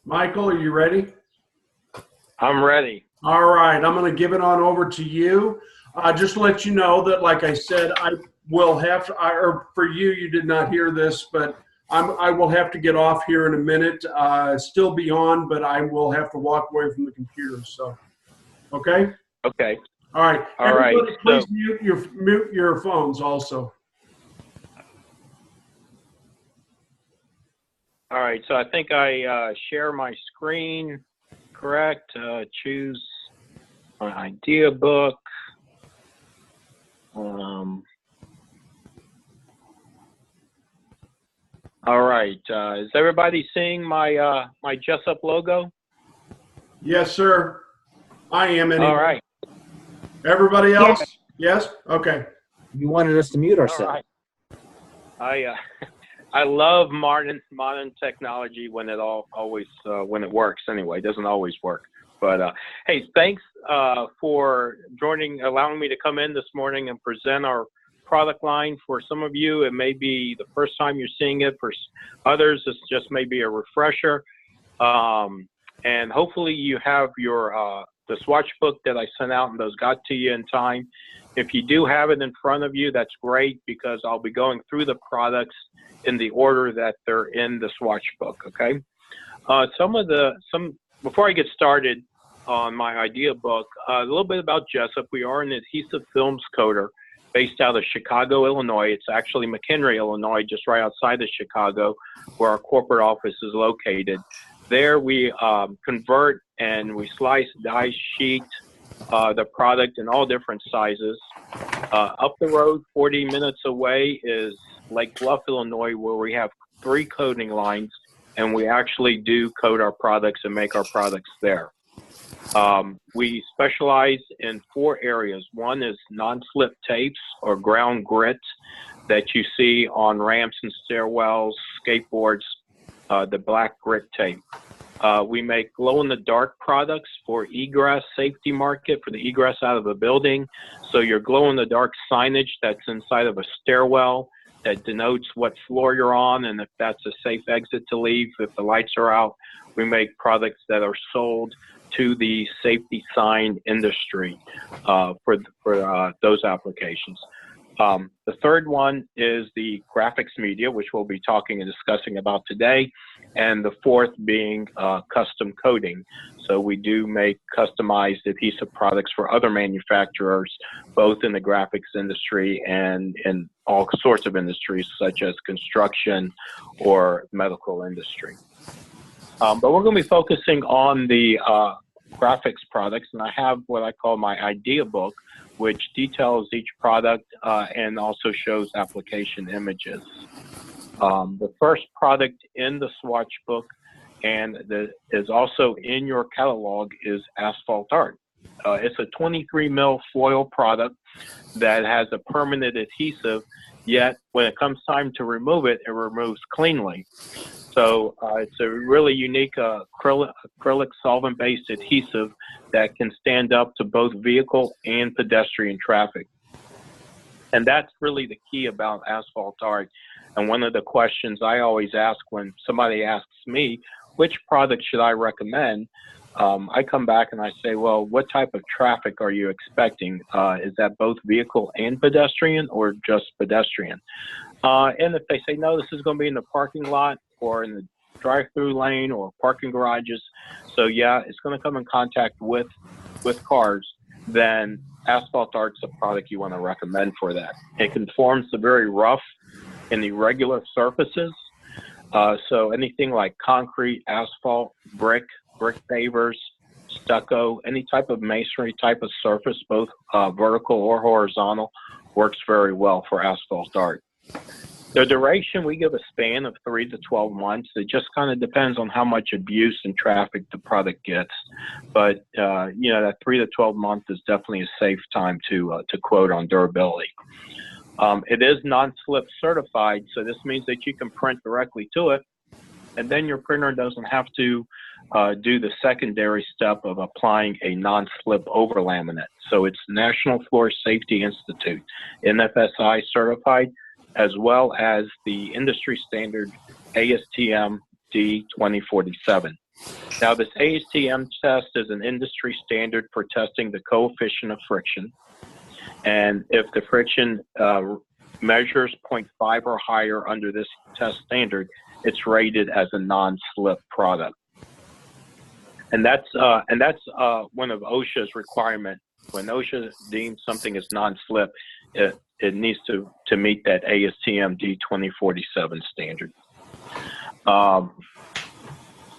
Michael, are you ready? I'm ready. All right, I'm going to give it on over to you. Just to let you know that, like I said, I will have to, or for you, you did not hear this, but I will have to get off here in a minute. Still be on, but I will have to walk away from the computer. So, okay? Okay. All right. All right. Everybody, please mute your phones also. All right. So I think I share my screen, correct? Choose my idea book. All right. Is everybody seeing my my Jessup logo? Yes, sir. I am. Anyway. All right. Everybody else? Yes? Okay. You wanted us to mute ourselves. All right. I love modern technology when it always when it works. Anyway, it doesn't always work. But hey, thanks for allowing me to come in this morning and present our product line. For some of you, it may be the first time you're seeing it. For others, this just may be a refresher. And hopefully you have your the swatch book that I sent out and those got to you in time. If you do have it in front of you, that's great, because I'll be going through the products in the order that they're in the swatch book, okay? Before I get started on my idea book, a little bit about Jessup. We are an adhesive films coater based out of Chicago, Illinois. It's actually McHenry, Illinois, just right outside of Chicago, where our corporate office is located. There we convert and we slice, dice, sheet the product in all different sizes. Up the road, 40 minutes away, is Lake Bluff, Illinois, where we have 3 coating lines, and we actually do coat our products and make our products there. We specialize in 4 areas. One is non-slip tapes or ground grit that you see on ramps and stairwells, skateboards, the black grit tape. We make glow-in-the-dark products for egress safety market, for the egress out of a building. So your glow-in-the-dark signage that's inside of a stairwell that denotes what floor you're on and if that's a safe exit to leave, if the lights are out. We make products that are sold to the safety sign industry for those applications. The third one is the graphics media, which we'll be talking and discussing about today, and the fourth being custom coating. So we do make customized adhesive products for other manufacturers, both in the graphics industry and in all sorts of industries, such as construction or medical industry. But we're going to be focusing on the graphics products, and I have what I call my idea book, which details each product and also shows application images. The first product in the swatch book and that is also in your catalog is Asphalt Art. It's a 23 mil foil product that has a permanent adhesive, yet when it comes time to remove it, it removes cleanly. So it's a really unique acrylic solvent-based adhesive that can stand up to both vehicle and pedestrian traffic. And that's really the key about Asphalt Art. And one of the questions I always ask when somebody asks me, which product should I recommend? I come back and I say, well, what type of traffic are you expecting? Is that both vehicle and pedestrian or just pedestrian? And if they say, no, this is going to be in the parking lot or in the drive-through lane or parking garages, so yeah, it's going to come in contact with cars, then Asphalt Art's a product you want to recommend for that. It conforms to very rough and irregular surfaces. So anything like concrete, asphalt, brick pavers, stucco, any type of masonry type of surface, both vertical or horizontal, works very well for Asphalt Art. The duration, we give a span of 3 to 12 months. It just kind of depends on how much abuse and traffic the product gets. But, you know, that 3 to 12 months is definitely a safe time to quote on durability. It is non-slip certified, so this means that you can print directly to it, and then your printer doesn't have to do the secondary step of applying a non-slip over laminate. So it's National Floor Safety Institute, NFSI certified, as well as the industry standard ASTM D2047. Now, this ASTM test is an industry standard for testing the coefficient of friction. And if the friction measures 0.5 or higher under this test standard, it's rated as a non-slip product. And that's one of OSHA's requirement. When OSHA deems something as non-slip, it needs to meet that ASTM D2047 standard.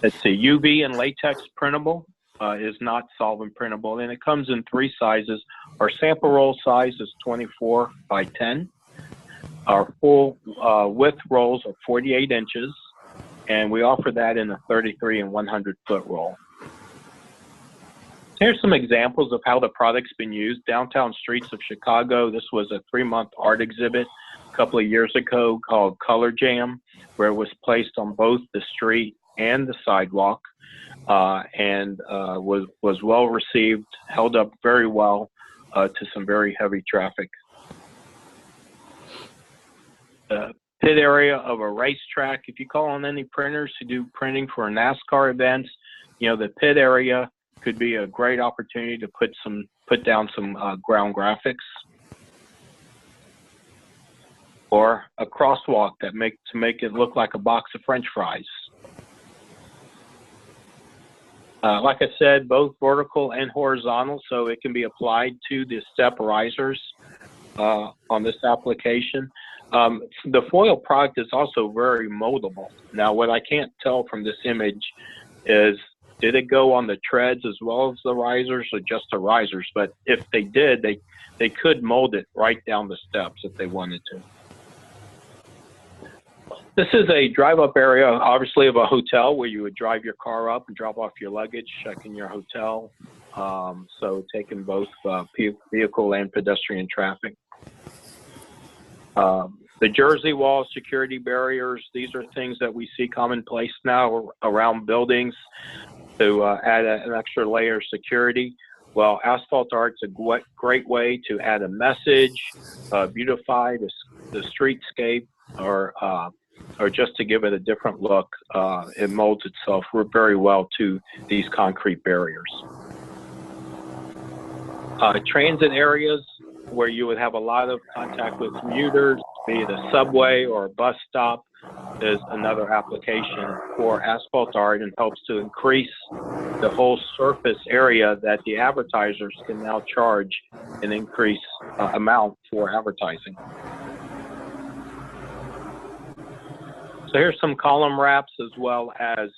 Let's see, UV and latex printable is not solvent printable, and it comes in 3 sizes. Our sample roll size is 24 by 10. Our full width rolls are 48 inches, and we offer that in a 33 and 100 foot roll. Here's some examples of how the product's been used. Downtown streets of Chicago, this was a 3-month art exhibit a couple of years ago called Color Jam, where it was placed on both the street and the sidewalk, and was well received, held up very well to some very heavy traffic. The pit area of a racetrack, if you call on any printers who do printing for NASCAR events, you know, the pit area could be a great opportunity to put down some ground graphics, or a crosswalk to make it look like a box of French fries. Like I said, both vertical and horizontal, so it can be applied to the step risers on this application. The foil product is also very moldable. Now, what I can't tell from this image is, did it go on the treads as well as the risers, or just the risers? But if they did, they could mold it right down the steps if they wanted to. This is a drive-up area, obviously, of a hotel where you would drive your car up and drop off your luggage, check in your hotel. So taking both vehicle and pedestrian traffic. The Jersey wall security barriers, these are things that we see commonplace now around buildings to add an extra layer of security. Well, asphalt art's a great way to add a message, beautify the streetscape, or just to give it a different look. It molds itself very well to these concrete barriers. Transit areas where you would have a lot of contact with commuters, be it a subway or a bus stop, is another application for asphalt art, and helps to increase the whole surface area that the advertisers can now charge an increased amount for advertising. So here's some column wraps as well as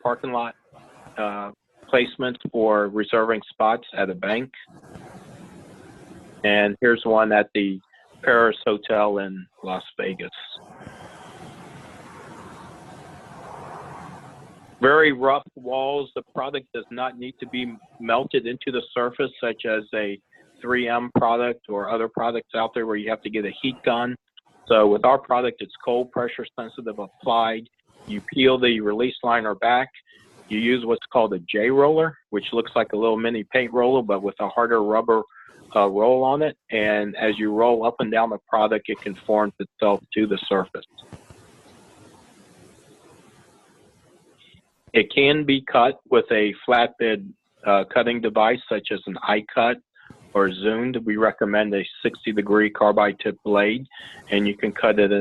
parking lot placements for reserving spots at a bank. And here's one at the Paris Hotel in Las Vegas. Very rough walls. The product does not need to be melted into the surface, such as a 3M product or other products out there where you have to get a heat gun. So with our product, it's cold pressure sensitive applied. You peel the release liner back. You use what's called a J roller, which looks like a little mini paint roller, but with a harder rubber roll on it. And as you roll up and down the product, it conforms itself to the surface. It can be cut with a flatbed cutting device, such as an iCut or zoomed. We recommend a 60-degree carbide tip blade, and you can cut it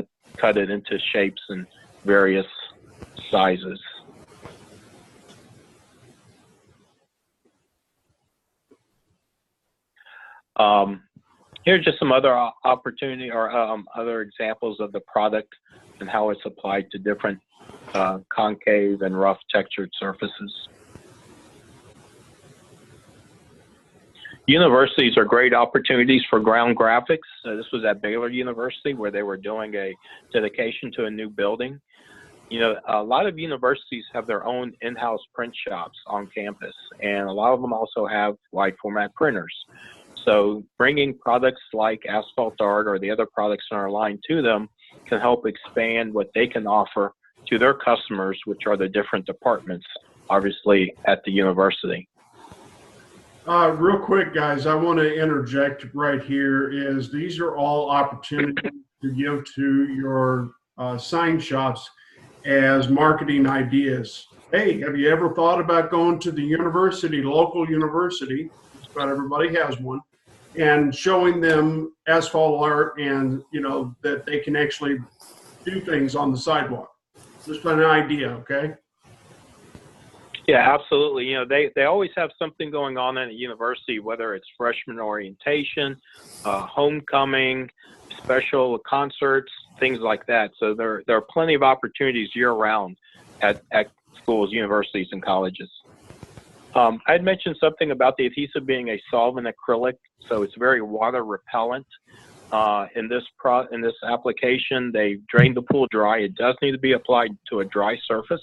into shapes and various sizes. Here's just some other opportunity or other examples of the product and how it's applied to different concave and rough textured surfaces. Universities are great opportunities for ground graphics. This was at Baylor University, where they were doing a dedication to a new building. You know, a lot of universities have their own in-house print shops on campus, and a lot of them also have wide format printers. So bringing products like asphalt art or the other products in our line to them can help expand what they can offer to their customers, which are the different departments, obviously, at the university. Real quick, guys, I want to interject right here is these are all opportunities to give to your sign shops as marketing ideas. Hey, have you ever thought about going to the university, local university? Just about everybody has one, and showing them asphalt art, and that they can actually do things on the sidewalk. Just an idea, okay? Yeah, absolutely. They always have something going on at a university, whether it's freshman orientation, homecoming, special concerts, things like that. So there are plenty of opportunities year-round at schools, universities, and colleges. I had mentioned something about the adhesive being a solvent acrylic, so it's very water repellent. In this application, they drained the pool dry. It does need to be applied to a dry surface.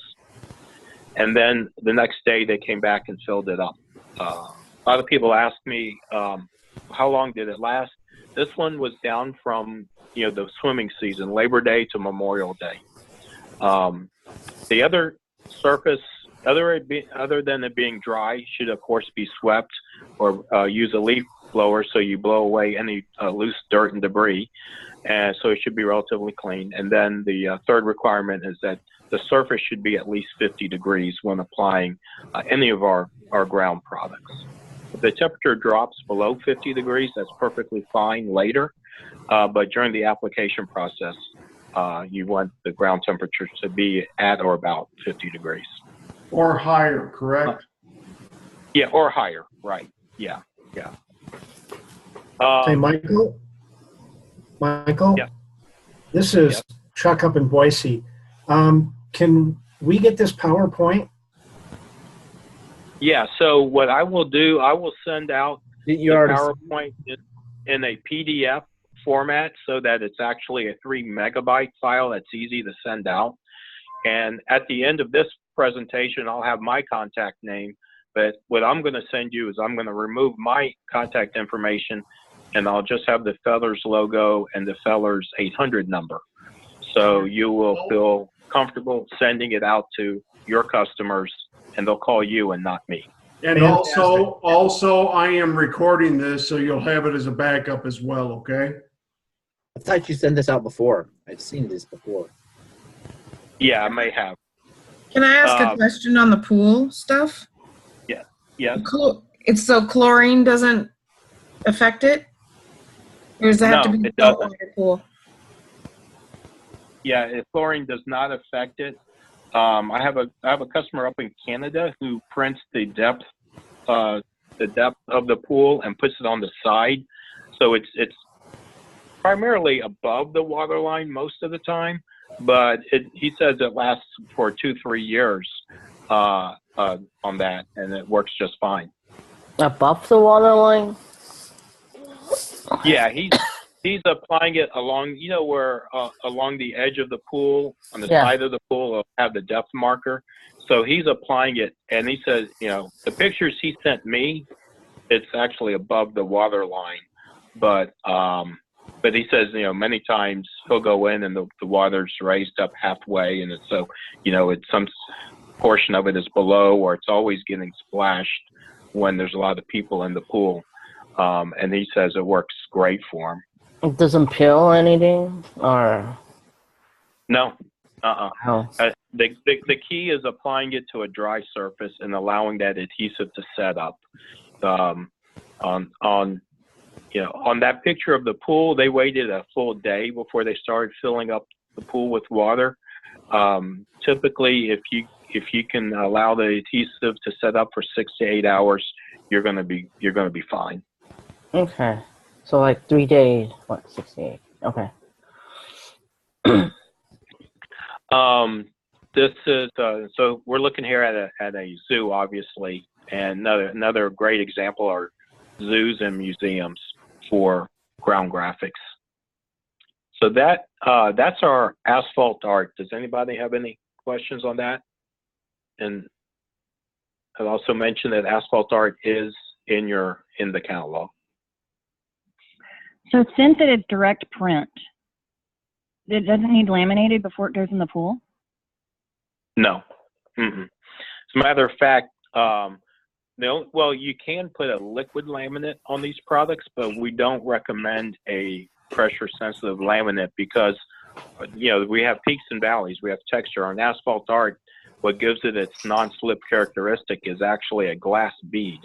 And then the next day they came back and filled it up. A lot of people asked me, how long did it last? This one was down from, the swimming season, Labor Day to Memorial Day. The other surface, other than it being dry, should of course be swept, or use a leaf blower so you blow away any loose dirt and debris. And so it should be relatively clean. And then the third requirement is that the surface should be at least 50 degrees when applying any of our ground products. If the temperature drops below 50 degrees, that's perfectly fine later. But during the application process, you want the ground temperature to be at or about 50 degrees. Or higher, correct? Yeah, or higher, right. Yeah. Hey, Michael? Yeah. This is Chuck up in Boise. Can we get this PowerPoint? Yeah, so what I will do, I will send out the PowerPoint in a PDF format so that it's actually a 3 megabyte file that's easy to send out. And at the end of this presentation, I'll have my contact name, but what I'm going to send you is I'm going to remove my contact information, and I'll just have the Fellers logo and the Fellers 800 number. So you will feel comfortable sending it out to your customers, and they'll call you and not me. And also, I am recording this, so you'll have it as a backup as well, okay? I thought you sent this out before. I've seen this before. Yeah, I may have. Can I ask a question on the pool stuff? Yeah. It's so chlorine doesn't affect it? Or does it have to be a saltwater pool? Yeah, chlorine does not affect it. I have a customer up in Canada who prints the depth of the pool and puts it on the side, so it's primarily above the water line most of the time, but he says it lasts for 2-3 years on that, and it works just fine. Above the water line? Yeah, he's applying it along, where along the edge of the pool, on the side of the pool, will have the depth marker. So he's applying it, and he says, the pictures he sent me, it's actually above the water line, but he says, many times he'll go in and the water's raised up halfway, and it's it's some portion of it is below, or it's always getting splashed when there's a lot of people in the pool. And he says it works great for him. It doesn't peel anything, or? No. Oh. The key is applying it to a dry surface and allowing that adhesive to set up. On that picture of the pool, they waited a full day before they started filling up the pool with water. Typically, if you can allow the adhesive to set up for 6 to 8 hours, you're gonna be fine. Okay. So like 3 days, 68. Okay. This is so we're looking here at a zoo, obviously, and another great example are zoos and museums for ground graphics. So that's our asphalt art. Does anybody have any questions on that? And I'll also mention that asphalt art is in the catalog. So since it is direct print, it doesn't need laminated before it goes in the pool? No. Mm-mm. As a matter of fact, well, you can put a liquid laminate on these products, but we don't recommend a pressure-sensitive laminate because we have peaks and valleys. We have texture. On asphalt art, what gives it its non-slip characteristic is actually a glass bead.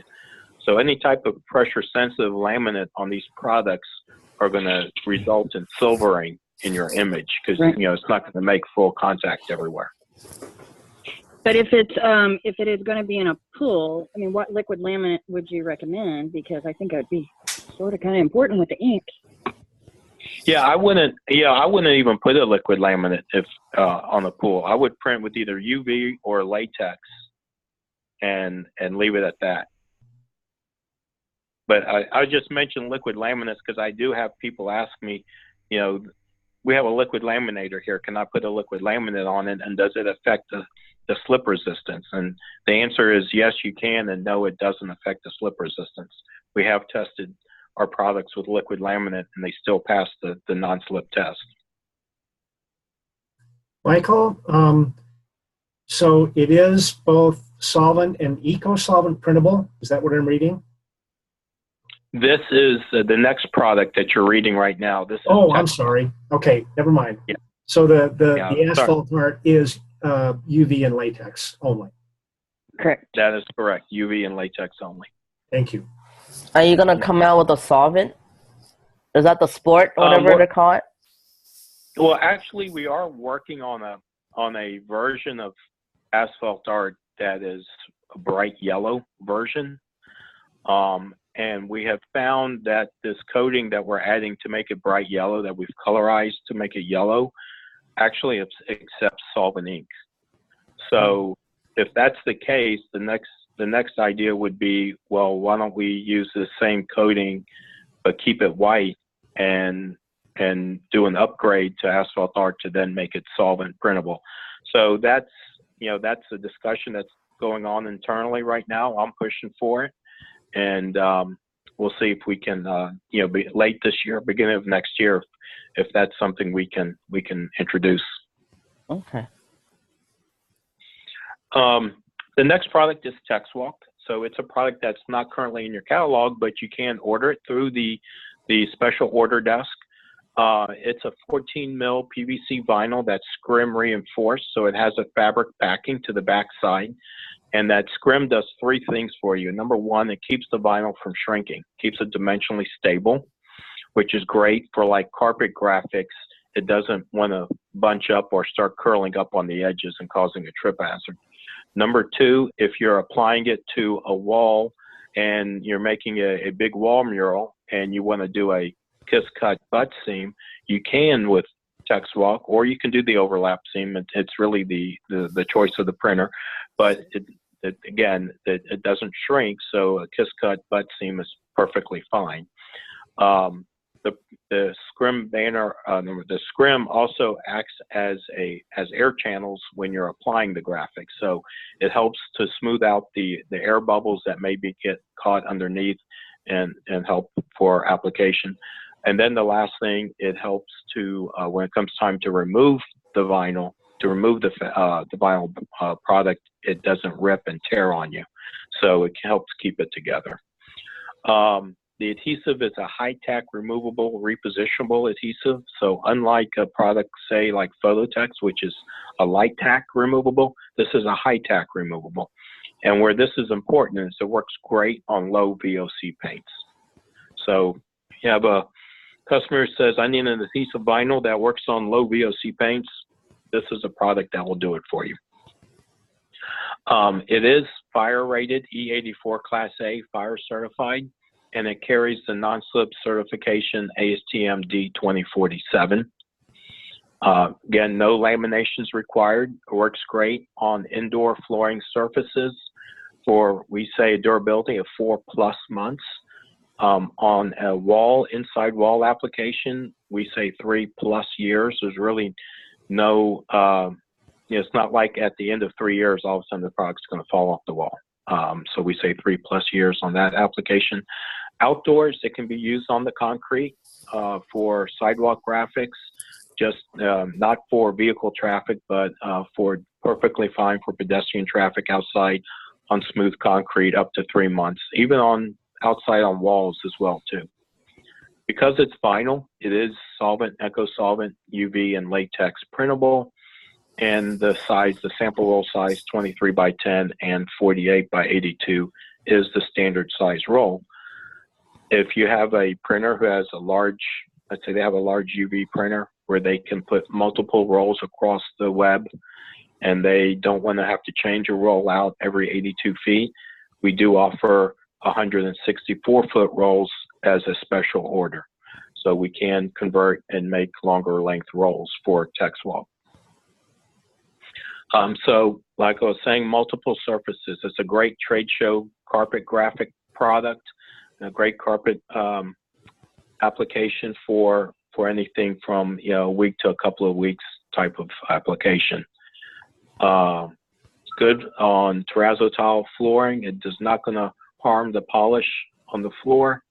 So any type of pressure-sensitive laminate on these products are going to result in silvering in your image because it's not going to make full contact everywhere. But if it is going to be in a pool, I mean, what liquid laminate would you recommend? Because I think it would be sort of kind of important with the ink. I wouldn't even put a liquid laminate if on the pool. I would print with either UV or latex and leave it at that. But I just mentioned liquid laminates because I do have people ask me, we have a liquid laminator here. Can I put a liquid laminate on it, and does it affect the slip resistance? And the answer is yes, you can, and no, it doesn't affect the slip resistance. We have tested our products with liquid laminate, and they still pass the non-slip test. Michael, so it is both solvent and eco-solvent printable. Is that what I'm reading? This is the next product that you're reading right now. This is I'm sorry. Okay, never mind. Yeah. So the asphalt art is UV and latex only. Correct. That is correct. UV and latex only. Thank you. Are you gonna come out with a solvent? Is that the sport, whatever they call it? Well, actually, we are working on a version of asphalt art that is a bright yellow version. And we have found that this coating that we're adding to make it bright yellow, that we've colorized to make it yellow, actually accepts solvent ink. So if that's the case, the next idea would be, well, why don't we use the same coating but keep it white and do an upgrade to asphalt art to then make it solvent printable. So that's a discussion that's going on internally right now. I'm pushing for it. And we'll see if we can, be late this year, beginning of next year, if that's something we can introduce. Okay. The next product is TexWalk. So it's a product that's not currently in your catalog, but you can order it through the special order desk. It's a 14 mil PVC vinyl that's scrim reinforced, so it has a fabric backing to the back side. And that scrim does three things for you. Number one, it keeps the vinyl from shrinking, keeps it dimensionally stable, which is great for like carpet graphics. It doesn't want to bunch up or start curling up on the edges and causing a trip hazard. Number two, if you're applying it to a wall and you're making a big wall mural and you want to do a kiss cut butt seam, you can with TexWalk, or you can do the overlap seam. It's really the choice of the printer, but it doesn't shrink, so a kiss cut butt seam is perfectly fine. The scrim banner, the scrim also acts as air channels when you're applying the graphics, so it helps to smooth out the air bubbles that maybe get caught underneath and help for application. And then the last thing, it helps to when it comes time to remove the vinyl, to remove the vinyl product, it doesn't rip and tear on you, so it helps keep it together. The adhesive is a high-tack, removable, repositionable adhesive. So unlike a product, say, like Phototex, which is a light-tack removable, this is a high-tack removable. And where this is important is it works great on low VOC paints. So you have a customer who says, I need an adhesive vinyl that works on low VOC paints. This is a product that will do it for you. It is fire rated, E84 Class A, fire certified, and it carries the non-slip certification ASTM D2047. Again, no laminations required. It works great on indoor flooring surfaces for, we say, a durability of 4+ months. On a wall, inside wall application, we say 3+ years. There's really no, it's not like at the end of 3 years, all of a sudden the product's going to fall off the wall. So we say 3+ years on that application. Outdoors, it can be used on the concrete for sidewalk graphics, just not for vehicle traffic, but for perfectly fine for pedestrian traffic outside on smooth concrete up to 3 months, even on outside on walls as well too. Because it's vinyl, it is solvent, eco-solvent, UV, and latex printable. And the size, the sample roll size, 23 by 10 and 48 by 82 is the standard size roll. If you have a printer who has a large, let's say they have a large UV printer where they can put multiple rolls across the web and they don't want to have to change a roll out every 82 feet, we do offer 164-foot rolls as a special order. So we can convert and make longer length rolls for TextWalk. So like I was saying, multiple surfaces. It's a great trade show carpet graphic product, a great carpet application for anything from, you know, a week to a couple of weeks type of application. It's good on terrazzo tile flooring. It is not going to harm the polish on the floor.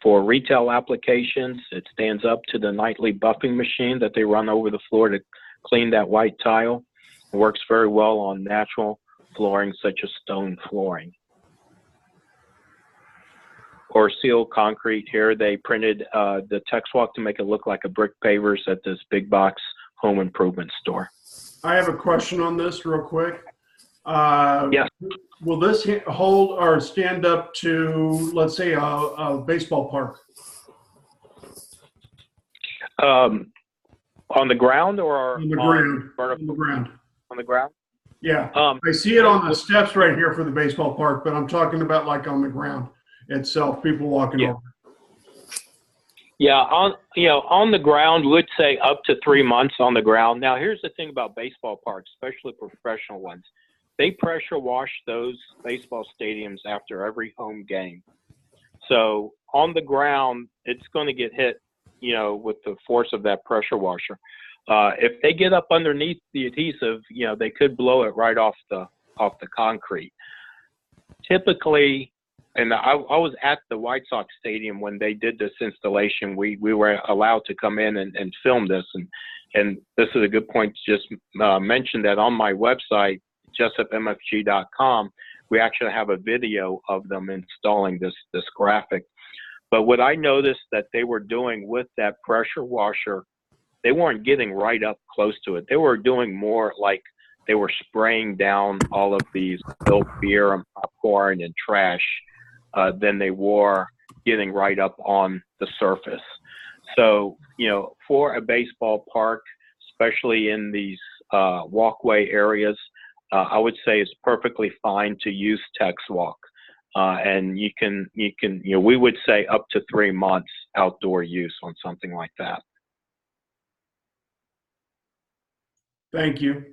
For retail applications, it stands up to the nightly buffing machine that they run over the floor to clean that white tile. It works very well on natural flooring such as stone flooring. Or sealed concrete. Here they printed the TextWalk to make it look like a brick pavers at this big box home improvement store. I have a question on this real quick. Yes. Will this hold or stand up to, let's say, a baseball park? On the ground or On the ground. vertical? On the ground. On the ground? Yeah. I see it on the steps right here for the baseball park, but I'm talking about like on the ground itself, people walking over. Yeah, on the ground, would say up to 3 months on the ground. Now, here's the thing about baseball parks, especially professional ones. They pressure wash those baseball stadiums after every home game. So on the ground, it's going to get hit, you know, with the force of that pressure washer. If they get up underneath the adhesive, you know, they could blow it right off the concrete. Typically, and I was at the White Sox stadium when they did this installation. We were allowed to come in and film this, and this is a good point to just mention that on my website, JessupMFG.com, we actually have a video of them installing this graphic. But what I noticed that they were doing with that pressure washer, they weren't getting right up close to it. They were doing more like they were spraying down all of these spilled beer and popcorn and trash than they were getting right up on the surface. So, you know, for a baseball park, especially in these walkway areas, I would say it's perfectly fine to use TextWalk. And you can, you know, we would say up to 3 months outdoor use on something like that. Thank you.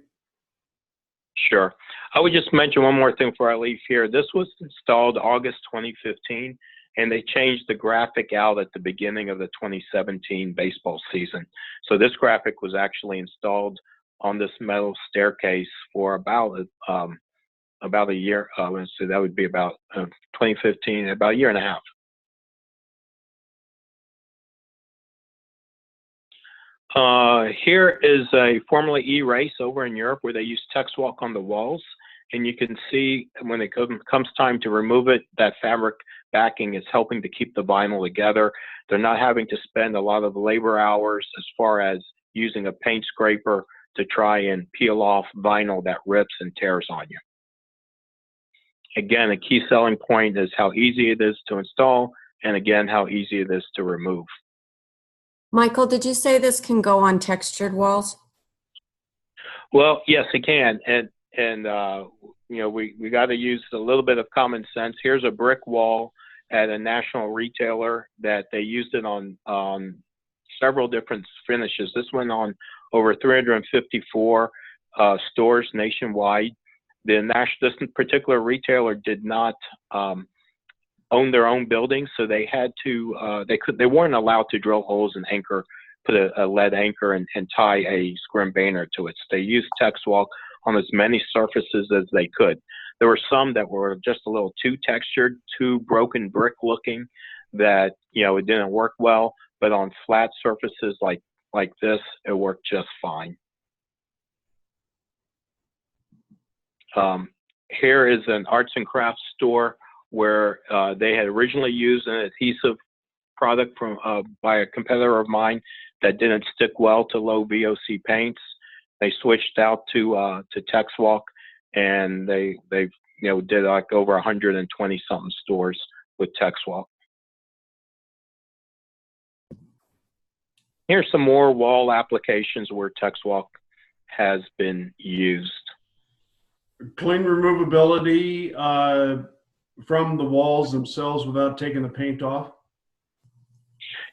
Sure. I would just mention one more thing before I leave here. This was installed August 2015, and they changed the graphic out at the beginning of the 2017 baseball season. So this graphic was actually installed on this metal staircase for about a year. So that would be about 2015, about a year and a half. Here is a Formula E race over in Europe where they use TextWalk on the walls, and you can see when it comes time to remove it, that fabric backing is helping to keep the vinyl together. They're not having to spend a lot of labor hours as far as using a paint scraper to try and peel off vinyl that rips and tears on you. Again, a key selling point is how easy it is to install, and again, how easy it is to remove. Michael, did you say this can go on textured walls? Well, yes, it can, and you know, we got to use a little bit of common sense. Here's a brick wall at a national retailer that they used it on several different finishes. This went on over 354 stores nationwide. This particular retailer did not own their own building, so they had to they weren't allowed to drill holes and anchor, put a lead anchor and tie a scrim banner to it. So they used TextWalk on as many surfaces as they could. There were some that were just a little too textured, too broken brick looking, that, you know, it didn't work well. But on flat surfaces like this, it worked just fine. Here is an arts and crafts store where they had originally used an adhesive product from by a competitor of mine that didn't stick well to low VOC paints. They switched out to Texwalk, and they did like over 120 something stores with Texwalk. Here's some more wall applications where Texwalk has been used. Clean removability from the walls themselves without taking the paint off.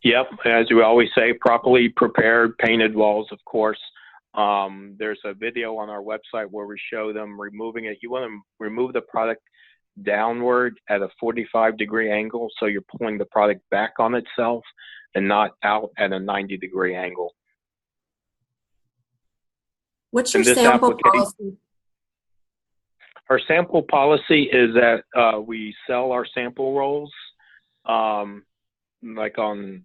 Yep, as we always say, properly prepared painted walls, of course. There's a video on our website where we show them removing it. You want to remove the product downward at a 45-degree angle, so you're pulling the product back on itself and not out at a 90-degree angle. What's your sample policy? Our sample policy is that we sell our sample rolls, like on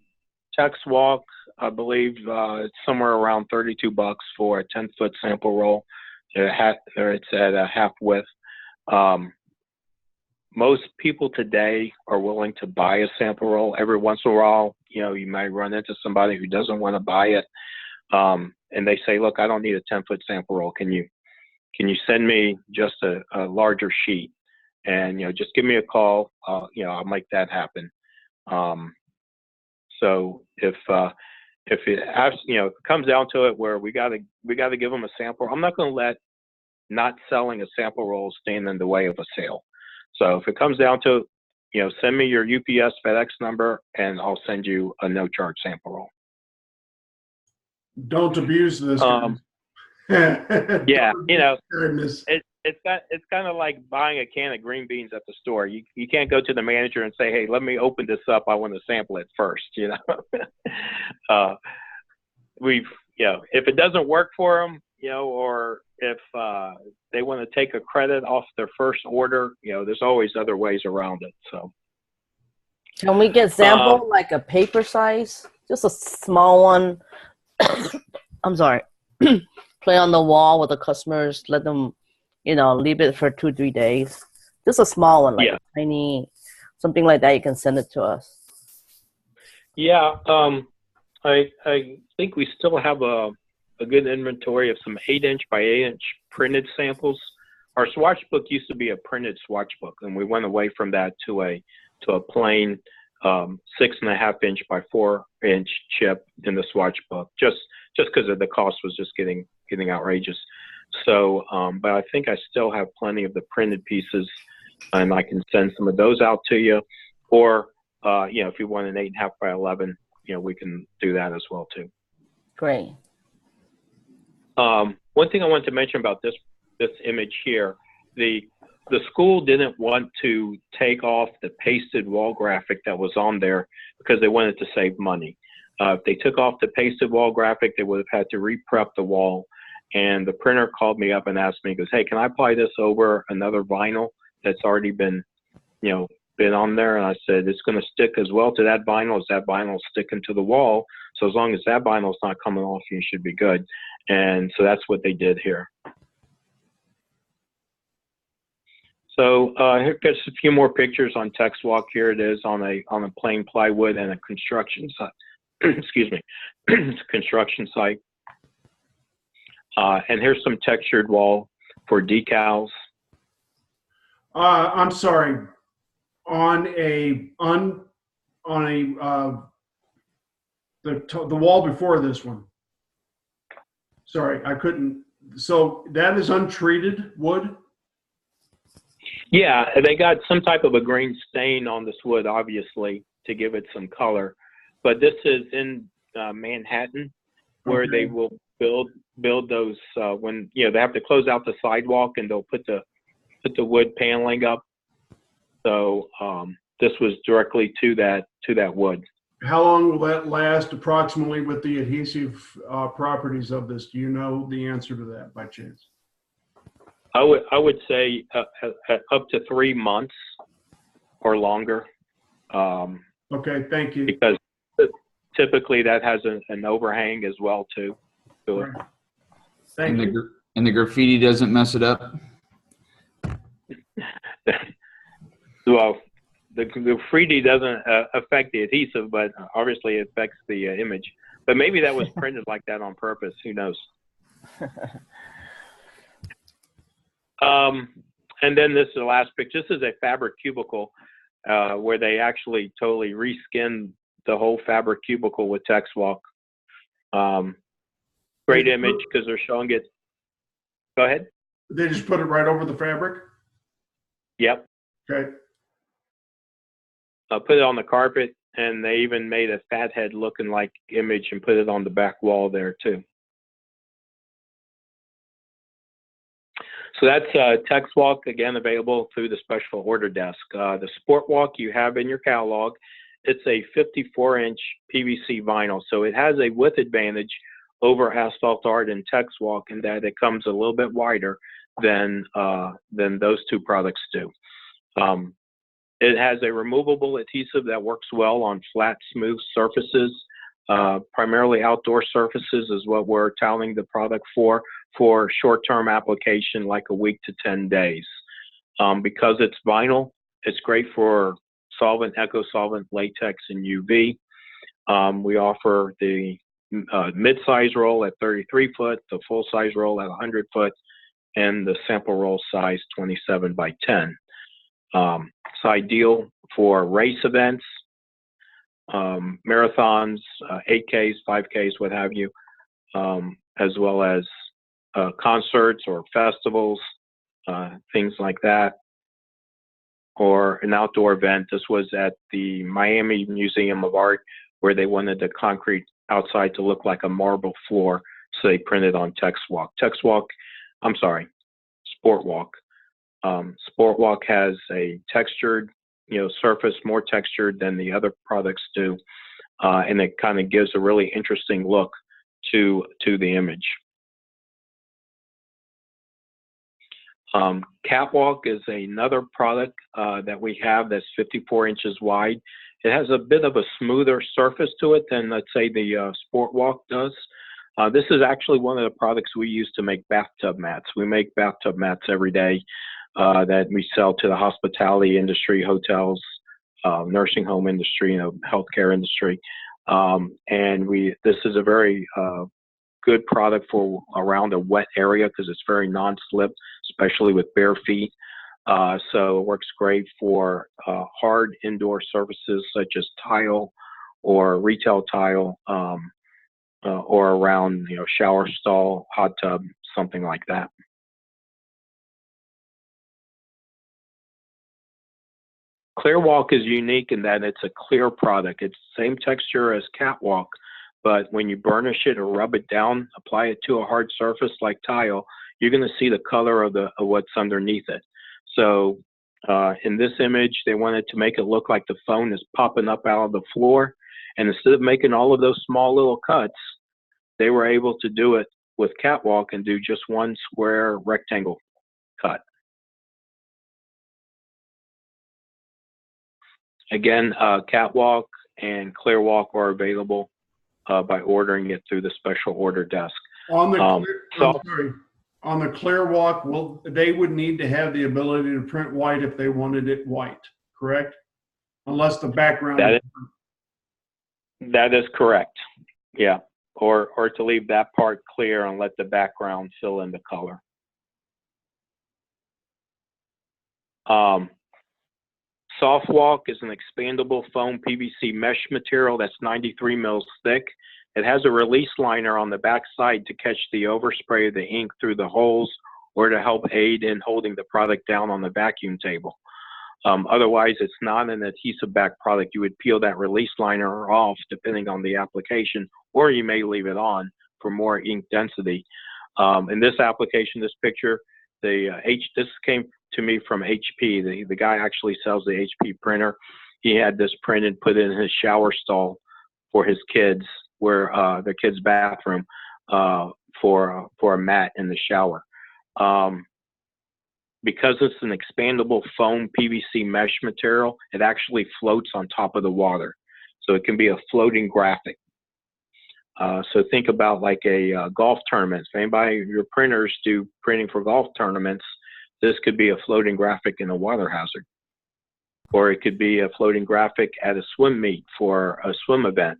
Texwalk, I believe it's somewhere around $32 for a 10-foot sample roll. It's at a half width. Most people today are willing to buy a sample roll. Every once in a while, you might run into somebody who doesn't want to buy it, and they say, "Look, I don't need a 10-foot sample roll. Can you send me just a larger sheet? And just give me a call. I'll make that happen." So if it comes down to it where we gotta give them a sample, I'm not going to let not selling a sample roll stand in the way of a sale. So if it comes down to, send me your UPS FedEx number and I'll send you a no charge sample roll. Don't abuse this. Yeah, Goodness. it's kind of like buying a can of green beans at the store. You can't go to the manager and say, "Hey, let me open this up. I want to sample it first." If it doesn't work for them, or if they want to take a credit off their first order, there's always other ways around it. So, can we get sample like a paper size, just a small one? I'm sorry. Play on the wall with the customers. Let them, leave it for 2-3 days. Just a small one, like a tiny, something like that. You can send it to us. Yeah, I think we still have a good inventory of some 8-inch by 8-inch printed samples. Our swatch book used to be a printed swatch book, and we went away from that to a plain 6.5-inch by 4-inch chip in the swatch book, just because of the cost was just getting outrageous. So, but I think I still have plenty of the printed pieces, and I can send some of those out to you. Or, if you want an 8.5 by 11, we can do that as well too. Great. One thing I wanted to mention about this image here, the school didn't want to take off the pasted wall graphic that was on there because they wanted to save money. If they took off the pasted wall graphic, they would have had to re-prep the wall. And the printer called me up and asked me, goes, "Hey, can I apply this over another vinyl that's already been on there?" And I said, "It's going to stick as well to that vinyl as that vinyl sticking to the wall. So as long as that vinyl is not coming off, you should be good." And so that's what they did here. So here's a few more pictures on Texwalk. Here it is on a plain plywood and a construction site. Excuse me, construction site. And here's some textured wall for decals. I'm sorry. The wall before this one. Sorry, I couldn't. So that is untreated wood? Yeah, they got some type of a green stain on this wood, obviously, to give it some color. But this is in Manhattan, where they will build those when they have to close out the sidewalk, and they'll put the wood paneling up. So this was directly to that wood. How long will that last approximately with the adhesive properties of this? Do you know the answer to that by chance? I would say up to 3 months or longer. Okay, thank you. Because typically that has an overhang as well too. Right. Thank you. And the graffiti doesn't mess it up? Well, the 3D doesn't affect the adhesive, but obviously it affects the image. But maybe that was printed like that on purpose. Who knows? And then this is the last picture. This is a fabric cubicle where they actually totally reskinned the whole fabric cubicle with TexWalk. Great image because they're showing it. Go ahead. They just put it right over the fabric? Yep. Okay. Put it on the carpet, and they even made a fathead looking like image and put it on the back wall there too. So that's TexWalk, again, available through the special order desk. The SportWalk you have in your catalog, it's a 54-inch PVC vinyl, so it has a width advantage over Asphalt Art and TexWalk in that it comes a little bit wider than those two products do. It has a removable adhesive that works well on flat, smooth surfaces. Primarily outdoor surfaces is what we're toweling the product for short-term application like a week to 10 days. Because it's vinyl, it's great for solvent, eco-solvent, latex, and UV. We offer the mid-size roll at 33 foot, the full-size roll at 100 foot, and the sample roll size 27 by 10. It's ideal for race events, marathons, 8Ks, 5Ks, what have you, as well as concerts or festivals, things like that, or an outdoor event. This was at the Miami Museum of Art where they wanted the concrete outside to look like a marble floor, so they printed on TexWalk. SportWalk. SportWalk has a textured, surface, more textured than the other products do, and it kind of gives a really interesting look to the image. Catwalk is another product that we have that's 54 inches wide. It has a bit of a smoother surface to it than, let's say, the SportWalk does. This is actually one of the products we use to make bathtub mats. We make bathtub mats every day that we sell to the hospitality industry, hotels, nursing home industry, healthcare industry. And this is a very good product for around a wet area because it's very non-slip, especially with bare feet. So it works great for hard indoor surfaces such as tile or retail tile, or around shower stall, hot tub, something like that. Clearwalk is unique in that it's a clear product. It's the same texture as Catwalk, but when you burnish it or rub it down, apply it to a hard surface like tile, you're going to see the color of what's underneath it. So in this image, they wanted to make it look like the phone is popping up out of the floor. And instead of making all of those small little cuts, they were able to do it with Catwalk and do just one square rectangle cut. Again, Catwalk and Clearwalk are available by ordering it through the special order desk. On the on the Clearwalk, they would need to have the ability to print white if they wanted it white, correct? Unless the background. That is correct. Yeah, or to leave that part clear and let the background fill in the color. Softwalk is an expandable foam PVC mesh material that's 93 mils thick. It has a release liner on the back side to catch the overspray of the ink through the holes or to help aid in holding the product down on the vacuum table. Otherwise, it's not an adhesive back product. You would peel that release liner off depending on the application, or you may leave it on for more ink density. In this application, this picture, this came to me from HP. The guy actually sells the HP printer. He had this printed, put in his shower stall for his kids, where the kids' bathroom, for a mat in the shower. Because it's an expandable foam PVC mesh material, it actually floats on top of the water. So it can be a floating graphic. So think about like a golf tournament. If anybody, your printers do printing for golf tournaments, this could be a floating graphic in a water hazard. or it could be a floating graphic at a swim meet for a swim event,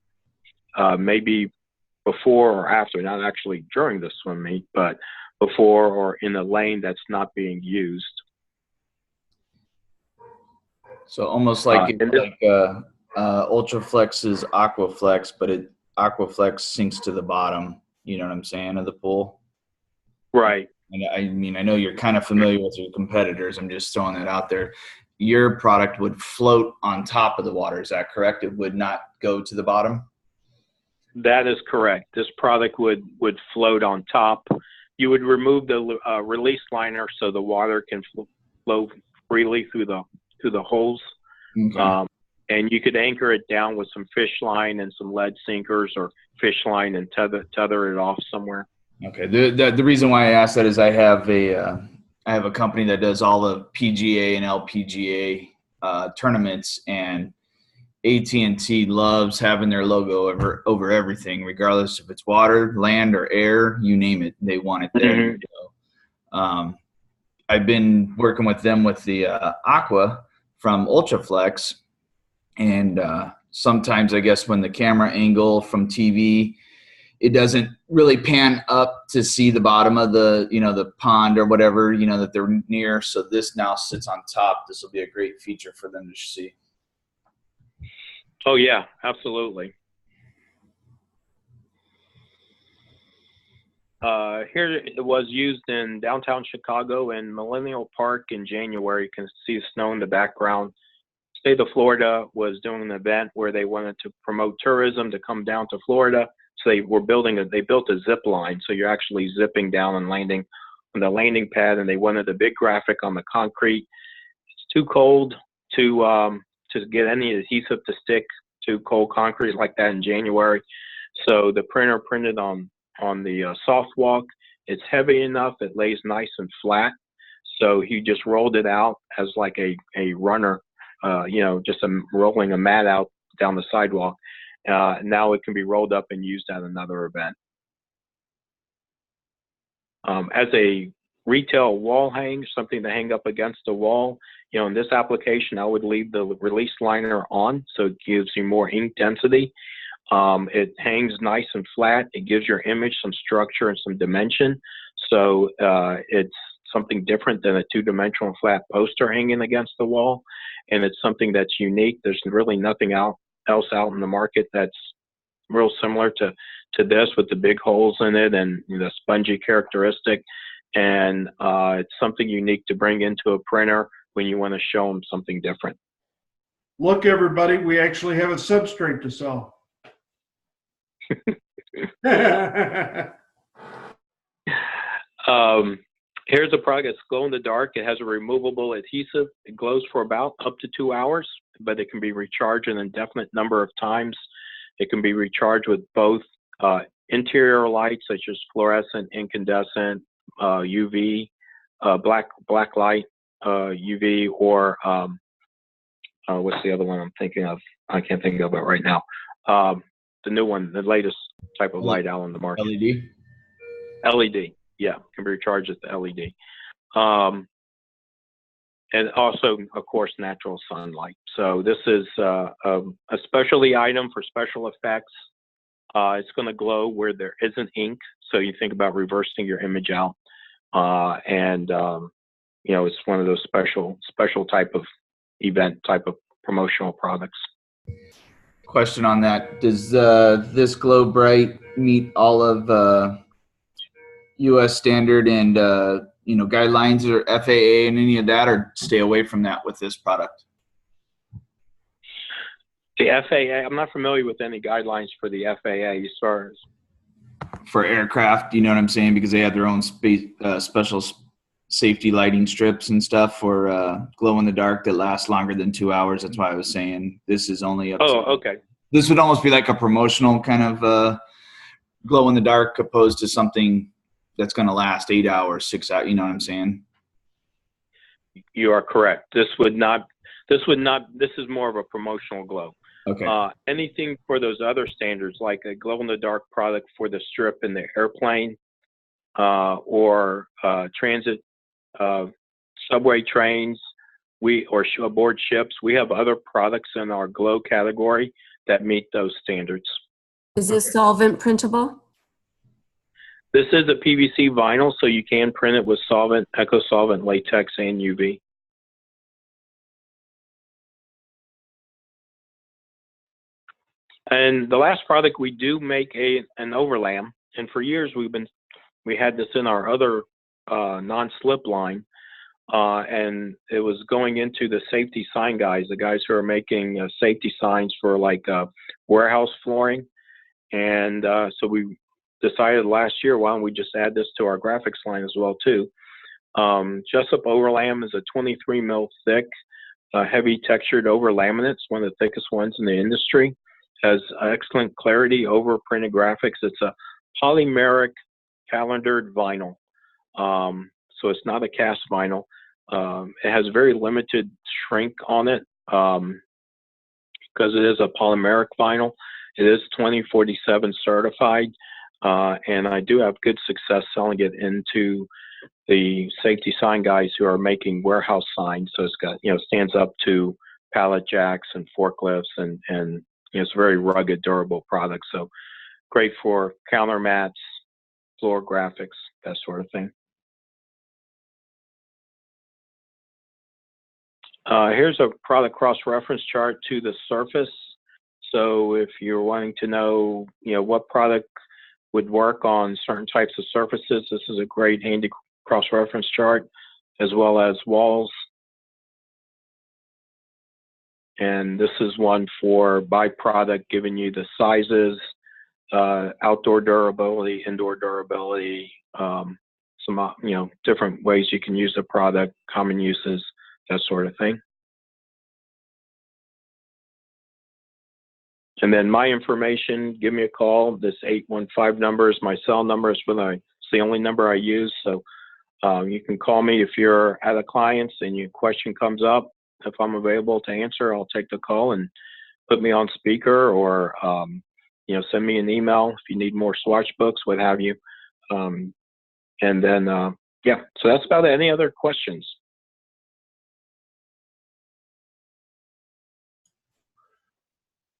maybe before or after, not actually during the swim meet, but before or in a lane that's not being used. So almost like Ultraflex's Aquaflex, but Aquaflex sinks to the bottom. You know what I'm saying, of the pool. Right. And I mean, I know you're kind of familiar with your competitors. I'm just throwing that out there. Your product would float on top of the water. Is that correct? It would not go to the bottom? That is correct. This product would float on top. You would remove the release liner so the water can flow freely through the holes. Okay. And you could anchor it down with some fish line and some lead sinkers or fish line and tether it off somewhere. Okay. The reason why I asked that is I have a company that does all the PGA and LPGA tournaments, and AT&T loves having their logo over everything, regardless if it's water, land, or air, you name it. They want it there. So, I've been working with them with the Aqua from Ultraflex, and sometimes I guess when the camera angle from TV, it doesn't really pan up to see the bottom of the pond or whatever, that they're near. So this now sits on top. This will be a great feature for them to see. Oh yeah, absolutely. Here it was used in downtown Chicago and Millennial Park in January. You can see snow in the background. State of Florida was doing an event where they wanted to promote tourism to come down to Florida. So they built a zip line. So you're actually zipping down and landing on the landing pad, and they wanted a big graphic on the concrete. It's too cold to get any adhesive to stick to cold concrete like that in January. So the printer printed on the soft walk. It's heavy enough, it lays nice and flat. So he just rolled it out as like a runner, just rolling a mat out down the sidewalk. Now it can be rolled up and used at another event. As a retail wall hang, something to hang up against the wall, in this application, I would leave the release liner on, so it gives you more ink density. It hangs nice and flat. It gives your image some structure and some dimension. So it's something different than a two-dimensional flat poster hanging against the wall. And it's something that's unique. There's really nothing else out in the market that's real similar to this, with the big holes in it and the spongy characteristic. And it's something unique to bring into a printer when you want to show them something different. Look, everybody, we actually have a substrate to sell. Here's a product that's glow in the dark. It has a removable adhesive. It glows for about up to 2 hours, but it can be recharged an indefinite number of times. It can be recharged with both interior lights such as fluorescent, incandescent, UV, black light, UV, or what's the other one I'm thinking of? I can't think of it right now. The new one, the latest type of light out on the market. LED, yeah, can be recharged with the LED. And also, of course, natural sunlight. So this is a specialty item for special effects. It's going to glow where there isn't ink. So you think about reversing your image out. It's one of those special type of event, type of promotional products. Question on that. Does this Glow Bright meet all of U.S. standard and guidelines or FAA and any of that, or stay away from that with this product? The FAA, I'm not familiar with any guidelines for the FAA as far as for aircraft. You know what I'm saying? Because they have their own special safety lighting strips and stuff for glow in the dark that last longer than 2 hours. That's why I was saying this is only up to, okay. This would almost be like a promotional kind of glow in the dark, opposed to something that's going to last 8 hours, 6 hours. You know what I'm saying? You are correct. This is more of a promotional glow. Okay. Anything for those other standards, like a glow in the dark product for the strip in the airplane, or transit, subway trains, aboard ships. We have other products in our Glow category that meet those standards. Is this solvent printable? This is a PVC vinyl, so you can print it with solvent, eco solvent, latex, and UV. And the last product, we do make an overlam, and for years we had this in our other non-slip line, and it was going into the safety sign guys, the guys who are making safety signs for like warehouse flooring. And so we decided last year, why don't we just add this to our graphics line as well too. Jessup Overlam is a 23 mil thick, heavy textured over laminate. It's one of the thickest ones in the industry. Has excellent clarity over printed graphics. It's a polymeric calendared vinyl. So it's not a cast vinyl. It has very limited shrink on it because it is a polymeric vinyl. It is 2047 certified, and I do have good success selling it into the safety sign guys who are making warehouse signs. So it's got, stands up to pallet jacks and forklifts, and it's a very rugged, durable product. So great for counter mats, floor graphics, that sort of thing. Here's a product cross-reference chart to the surface. So if you're wanting to know, what product would work on certain types of surfaces, this is a great handy cross-reference chart, as well as walls. And this is one for by product, giving you the sizes, outdoor durability, indoor durability, some different ways you can use the product, common uses, that sort of thing. And then my information, give me a call. This 815 number is my cell number. It's the only number I use. So you can call me if you're at a client's and your question comes up. If I'm available to answer, I'll take the call and put me on speaker, or send me an email if you need more swatch books, what have you. And then so that's about it. Any other questions?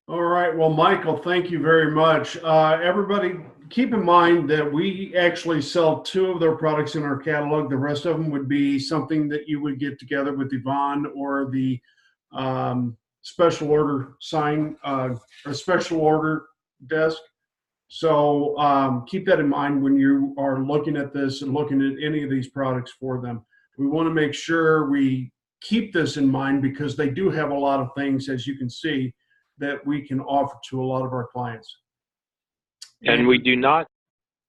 All right. Well, Michael, thank you very much. Everybody, keep in mind that we actually sell 2 of their products in our catalog. The rest of them would be something that you would get together with Yvonne or the special order sign, or special order desk. So keep that in mind when you are looking at this and looking at any of these products for them. We want to make sure we keep this in mind because they do have a lot of things, as you can see, that we can offer to a lot of our clients. And we do not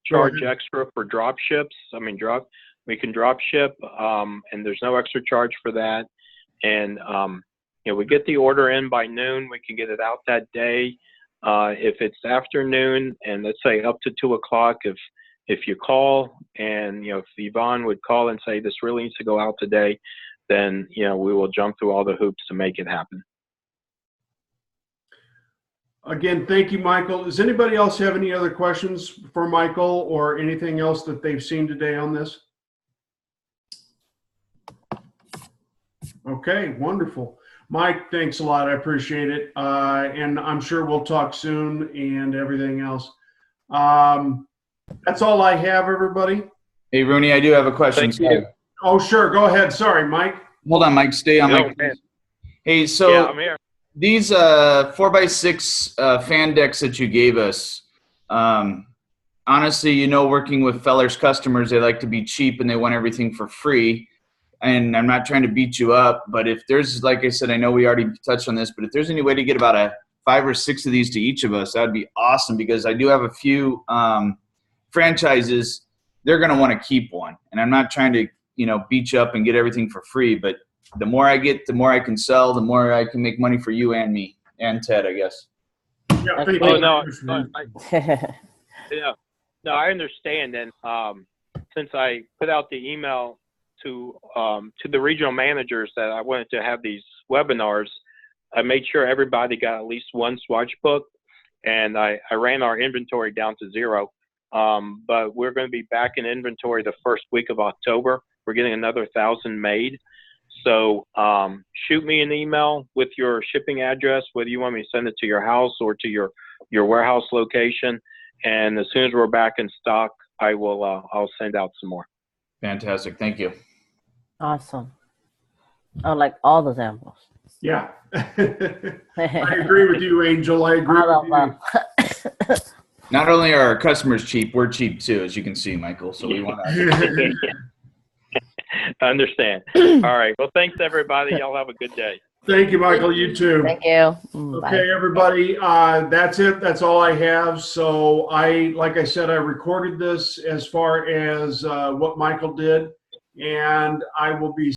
charge extra for drop ships. We can drop ship, and there's no extra charge for that. And, we get the order in by noon, we can get it out that day. If it's afternoon, and let's say up to 2 o'clock, if you call and, if Yvonne would call and say, this really needs to go out today, then, we will jump through all the hoops to make it happen. Again, thank you, Michael. Does anybody else have any other questions for Michael or anything else that they've seen today on this? Okay, wonderful. Mike, thanks a lot. I appreciate it. And I'm sure we'll talk soon and everything else. That's all I have, everybody. Hey, Rooney, I do have a question. Thank you. Oh, sure. Go ahead. Sorry, Mike. Hold on, Mike. Stay on, Mike. Hey, so yeah, I'm here. These 4x6 fan decks that you gave us, honestly, working with Feller's customers, they like to be cheap and they want everything for free. And I'm not trying to beat you up, but if there's, like I said, I know we already touched on this, but if there's any way to get about 5 or 6 of these to each of us, that'd be awesome, because I do have a few franchises. They're going to want to keep one. And I'm not trying to, beat you up and get everything for free, but the more I get, the more I can sell, the more I can make money for you and me and Ted, I guess. Yeah, thank Oh, you. no, no, I understand. And since I put out the email to the regional managers that I wanted to have these webinars, I made sure everybody got at least one swatch book, and I ran our inventory down to 0. But we're going to be back in inventory the first week of October. We're getting another 1,000 made. So shoot me an email with your shipping address, whether you want me to send it to your house or to your warehouse location. And as soon as we're back in stock, I'll send out some more. Fantastic. Thank you. Awesome. I like all the samples. Yeah. I agree with you, Angel. I agree with you. Not only are our customers cheap, we're cheap too, as you can see, Michael. So we want to. I understand. All right. Well, thanks, everybody. Y'all have a good day. Thank you, Michael. You too. Thank you. Bye. Okay, everybody. That's it. That's all I have. So like I said, I recorded this as far as what Michael did, and I will be